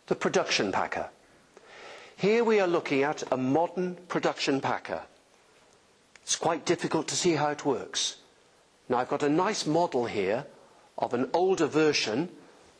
the production packer. Here we are looking at a modern production packer. It's quite difficult to see how it works. Now I've got a nice model here of an older version.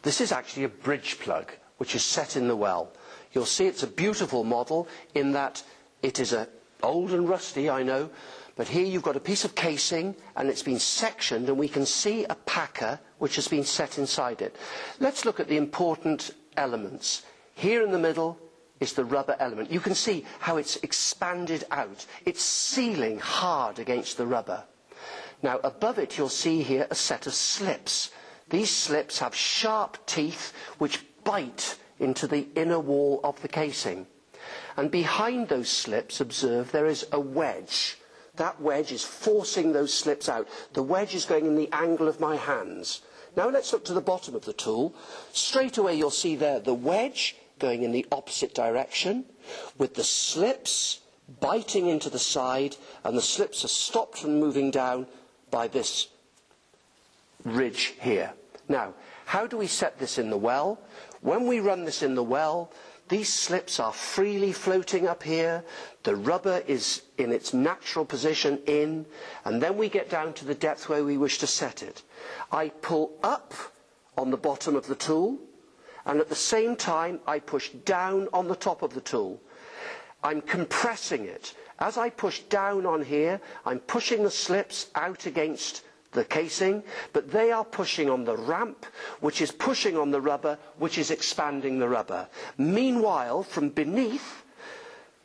This is actually a bridge plug which is set in the well. You'll see it's a beautiful model in that it is old and rusty, I know, but here you've got a piece of casing and it's been sectioned and we can see a packer which has been set inside it. Let's look at the important elements. Here in the middle is the rubber element. You can see how it's expanded out. It's sealing hard against the rubber. Now above it you'll see here a set of slips. These slips have sharp teeth which bite into the inner wall of the casing. And behind those slips, observe, there is a wedge. That wedge is forcing those slips out. The wedge is going in the angle of my hands. Now let's look to the bottom of the tool. Straight away you'll see there the wedge going in the opposite direction with the slips biting into the side, and the slips are stopped from moving down by this ridge here. Now, how do we set this in the well? When we run this in the well, these slips are freely floating up here, the rubber is in its natural position in, and then we get down to the depth where we wish to set it. I pull up on the bottom of the tool, and at the same time I push down on the top of the tool. I'm compressing it. As I push down on here, I'm pushing the slips out against the casing, but they are pushing on the ramp, which is pushing on the rubber, which is expanding the rubber. Meanwhile, from beneath,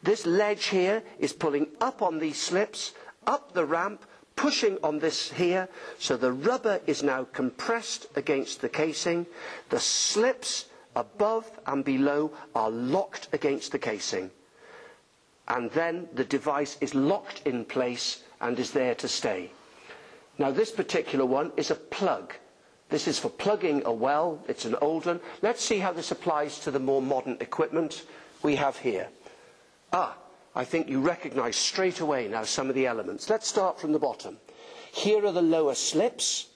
this ledge here is pulling up on these slips, up the ramp, pushing on this here, so the rubber is now compressed against the casing. The slips above and below are locked against the casing. And then the device is locked in place and is there to stay. Now this particular one is a plug. This is for plugging a well. It's an old one. Let's see how this applies to the more modern equipment we have here. I think you recognise straight away now some of the elements. Let's start from the bottom. Here are the lower slips,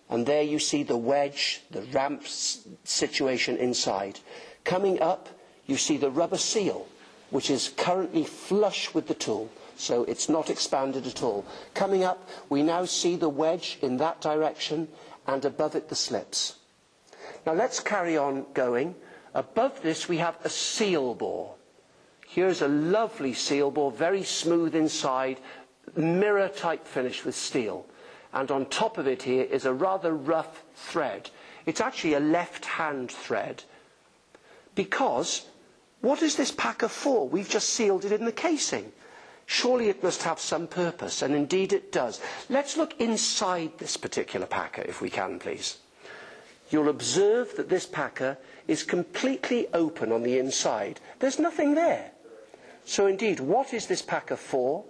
and there you see the wedge, the ramp situation inside. Coming up, you see the rubber seal, which is currently flush with the tool. So it's not expanded at all. Coming up, we now see the wedge in that direction, and above it the slips. Now let's carry on going. Above this we have a seal bore. Here's a lovely seal bore, very smooth inside, mirror type finish with steel. And on top of it here is a rather rough thread. It's actually a left-hand thread. Because, what is this packer for? We've just sealed it in the casing. Surely it must have some purpose, and indeed it does. Let's look inside this particular packer, if we can, please. You'll observe that this packer is completely open on the inside. There's nothing there. So indeed, what is this packer for?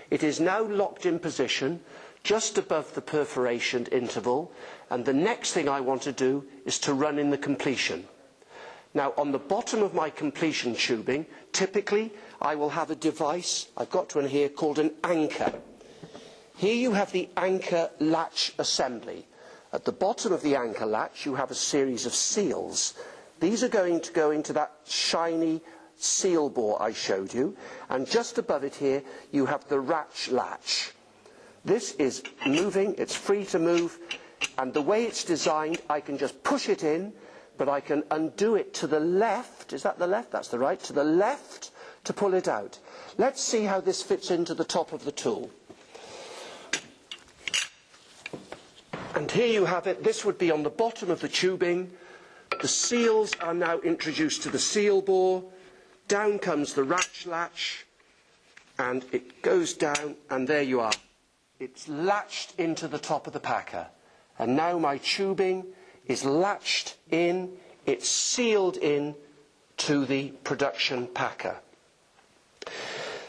It is now locked in position just above the perforation interval, and the next thing I want to do is to run in the completion. Now, on the bottom of my completion tubing, typically I will have a device, I've got one here, called an anchor. Here you have the anchor latch assembly. At the bottom of the anchor latch you have a series of seals. These are going to go into that shiny seal bore I showed you, and just above it here you have the ratch latch. This is moving, it's free to move, and the way it's designed, I can just push it in, but I can undo it to the left. Is that the left? That's the right. To the left to pull it out. Let's see how this fits into the top of the tool. And here you have it. This would be on the bottom of the tubing. The seals are now introduced to the seal bore. Down comes the ratch latch, and it goes down, and there you are. It's latched into the top of the packer. And now my tubing is latched in, it's sealed in to the production packer.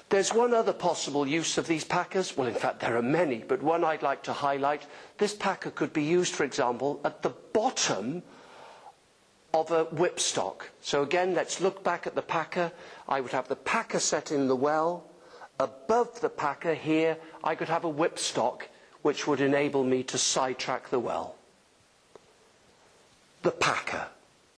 There's one other possible use of these packers. Well, in fact, there are many, but one I'd like to highlight. This packer could be used, for example, at the bottom of a whipstock. So again, let's look back at the packer. I would have the packer set in the well. Above the packer here, I could have a whipstock, which would enable me to sidetrack the well. The packer.